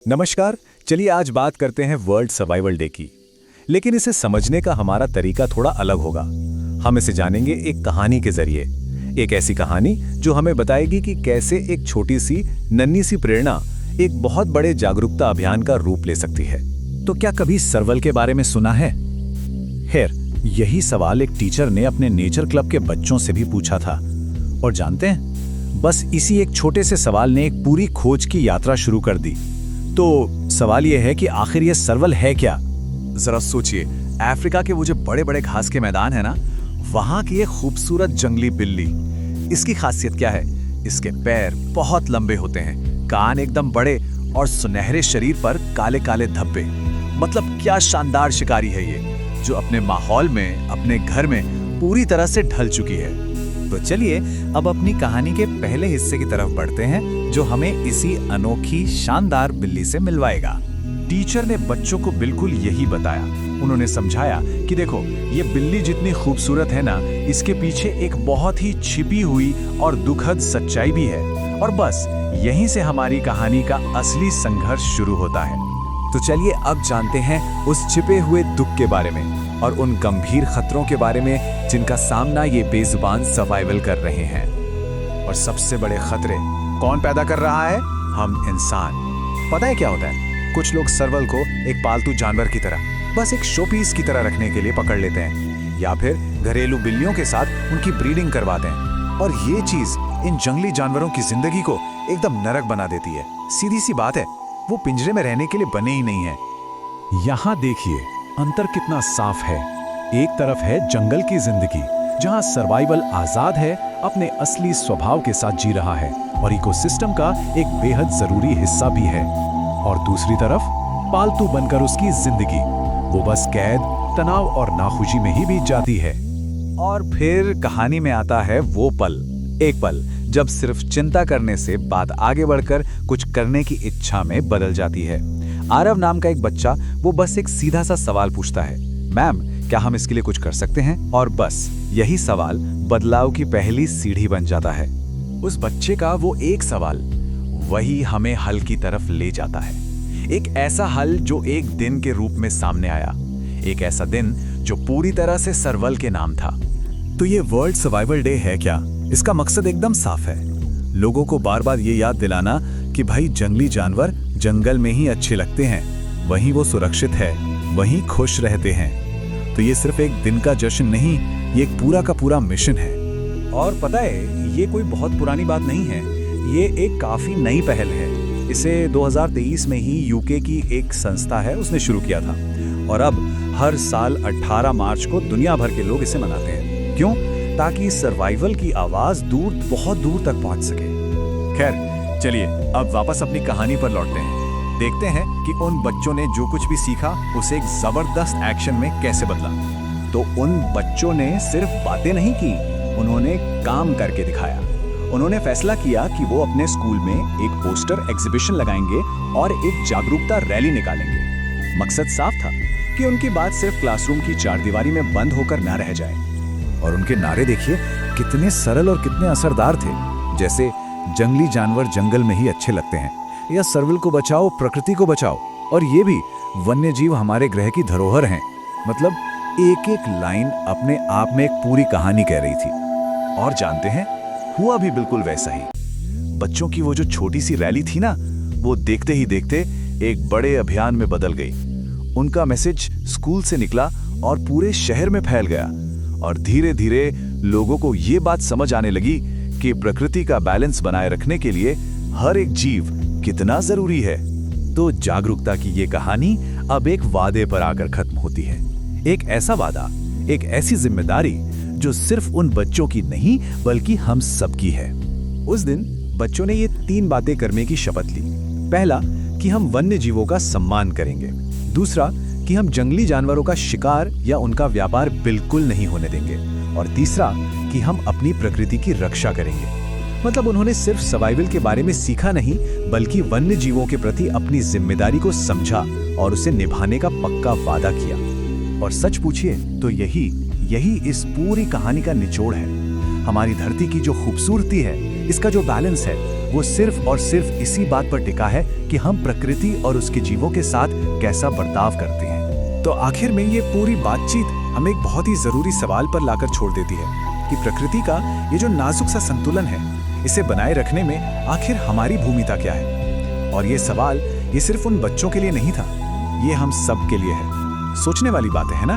नमस्कार। चलिए आज बात करते हैं वर्ल्ड सर्वाइवल डे की। लेकिन इसे समझने का हमारा तरीका थोड़ा अलग होगा। हम इसे जानेंगे एक कहानी के जरिए। एक ऐसी कहानी जो हमें बताएगी कि कैसे एक छोटी सी नन्ही सी प्रेरणा एक बहुत बड़े जागरूकता अभियान का रूप ले सकती है। तो क्या कभी सर्वल के बारे में सुना है? खैर, यही सवाल एक टीचर ने अपने नेचर क्लब के बच्चों से भी पूछा था। और जानते हैं, बस इसी एक छोटे से सवाल ने एक पूरी खोज की यात्रा शुरू कर दी। तो सवाल यह है कि आखिर ये सर्वल है क्या? जरा सोचिए, अफ्रीका के वो जो बड़े बड़े घास के मैदान है ना, वहां की एक खूबसूरत जंगली बिल्ली। इसकी खासियत क्या है? इसके पैर बहुत लंबे होते हैं, कान एकदम बड़े और सुनहरे शरीर पर काले काले धब्बे। मतलब क्या शानदार शिकारी है ये, जो अपने माहौल में, अपने घर में पूरी तरह से ढल चुकी है। तो चलिए अब अपनी कहानी के पहले हिस्से की तरफ बढ़ते हैं, जो हमें इसी अनोखी शानदार बिल्ली से मिलवाएगा। टीचर ने बच्चों को बिल्कुल यही बताया। उन्होंने समझाया कि देखो, ये बिल्ली जितनी खूबसूरत है ना, इसके पीछे एक बहुत ही छिपी हुई और दुखद सच्चाई भी है। और बस यहीं से हमारी कहानी का असली संघर्ष शुरू होता है। तो चलिए अब जानते हैं उस छिपे हुए दुख के बारे में और उन गंभीर खतरों के बारे में जिनका सामना ये बेजुबान सर्वाइवल कर रहे हैं। और सबसे बड़े खतरे कौन पैदा कर रहा है? हम इंसान। पता है क्या होता है? कुछ लोग सर्वल को एक पालतू जानवर की तरह, बस एक शोपीस की तरह रखने के लिए पकड़ लेते हैं, या फिर घरेलू बिल्लियों के साथ उनकी ब्रीडिंग करवाते हैं। और ये चीज इन जंगली जानवरों की जिंदगी को एकदम नरक बना देती है। सीधी सी बात है, वो पिंजरे में रहने के लिए बने ही नहीं है। यहाँ देखिए, अंतर कितना साफ है। एक तरफ है जंगल की जिंदगी, जहाँ सर्वाइवल आजाद है, अपने असली स्वभाव के साथ जी रहा है और इकोसिस्टम का एक बेहद जरूरी हिस्सा भी है। और दूसरी तरफ पालतू बनकर उसकी जिंदगी, वो बस कैद, तनाव और नाखुशी में ही बीत जाती है। और फिर कहानी में आता है वो पल, एक पल जब सिर्फ चिंता करने से बात आगे बढ़कर कुछ करने की इच्छा में बदल जाती है। आरव नाम का एक बच्चा, वो बस एक सीधा सा सवाल पूछता है, मैम क्या हम इसके लिए कुछ कर सकते हैं? और बस यही सवाल बदलाव की पहली सीढ़ी बन जाता है। उस बच्चे का वो एक सवाल, वही हमें हल की तरफ ले जाता है। एक ऐसा हल जो एक दिन के रूप में सामने आया, एक ऐसा दिन जो पूरी तरह से सर्वल के नाम था। तो ये वर्ल्ड सर्वाइवल डे है क्या? इसका मकसद एकदम साफ है, लोगों को बार बार ये याद दिलाना कि भाई जंगली जानवर जंगल में ही अच्छे लगते हैं, वहीं वो सुरक्षित है, वहीं खुश रहते हैं। तो ये सिर्फ एक दिन का जश्न नहीं, ये एक पूरा का पूरा मिशन है। और पता है, ये कोई बहुत पुरानी बात नहीं है, ये एक काफी नई पहल है। इसे 2023 में ही यूके की एक संस्था है, उसने शुरू किया था। और अब हर साल 18 मार्च को दुनिया भर के लोग इसे मनाते हैं। क्यों? ताकि सर्वाइवल की आवाज दूर, बहुत दूर तक पहुंच सके। खैर, चलिए अब वापस अपनी कहानी पर लौटते हैं। देखते हैं कि उन बच्चों ने जो कुछ भी सीखा उसे एक जबरदस्त एक्शन में कैसे बदला। तो उन बच्चों ने सिर्फ बातें नहीं की, उन्होंने काम करके दिखाया। उन्होंने फैसला किया कि वो अपने स्कूल में एक पोस्टर एग्जीबिशन लगाएंगे और एक जागरूकता रैली निकालेंगे। मकसद साफ था कि उनकी बात सिर्फ क्लासरूम की चारदीवारी में बंद होकर ना रह जाए। और उनके नारे देखिए कितने सरल और कितने असरदार थे, जैसे जंगली जानवर जंगल में ही अच्छे लगते हैं, या सर्वल को बचाओ, प्रकृति को बचाओ, और ये भी वन्य जीव हमारे ग्रह की धरोहर हैं। मतलब एक एक लाइन अपने आप में एक पूरी कहानी कह रही थी। और जानते हैं, हुआ भी बिल्कुल वैसा ही। बच्चों की वो जो छोटी सी रैली थी ना, वो देखते ही देखते एक बड़े अभियान में बदल गई। उनका मैसेज स्कूल से निकला और पूरे शहर में फैल गया। और धीरे धीरे लोगों को ये बात समझ आने लगी कि प्रकृति का बैलेंस बनाए रखने के लिए हर एक जीव कितना जरूरी है। तो जागरूकता की ये कहानी अब एक वादे पर आकर खत्म होती है। एक ऐसा वादा, एक ऐसी जिम्मेदारी जो सिर्फ उन बच्चों की नहीं बल्कि हम सबकी है। उस दिन बच्चों ने ये 3 बातें करने की शपथ ली। पहला, कि हम वन्य जीवों का सम्मान करेंगे। दूसरा, कि हम जंगली जानवरों का शिकार या उनका व्यापार बिल्कुल नहीं होने देंगे। और तीसरा, कि हम अपनी प्रकृति की रक्षा करेंगे। मतलब उन्होंने सिर्फ सर्वाइवल के बारे में सीखा नहीं, बल्कि वन्य जीवों के प्रति अपनी जिम्मेदारी को समझा और उसे निभाने का पक्का वादा किया। और सच पूछिए तो यही इस पूरी कहानी का निचोड़ है। हमारी धरती की जो खूबसूरती है, इसका जो बैलेंस है, वो सिर्फ और सिर्फ इसी बात पर टिका है कि हम प्रकृति और उसके जीवों के साथ कैसा बर्ताव करते हैं। तो आखिर में ये पूरी बातचीत हमें एक बहुत ही जरूरी सवाल पर लाकर छोड़ देती है कि प्रकृति का ये जो नाजुक सा संतुलन है, इसे बनाए रखने में आखिर हमारी भूमिका क्या है। और ये सवाल ये सिर्फ उन बच्चों के लिए नहीं था, ये हम सब के लिए है। सोचने वाली बात है ना।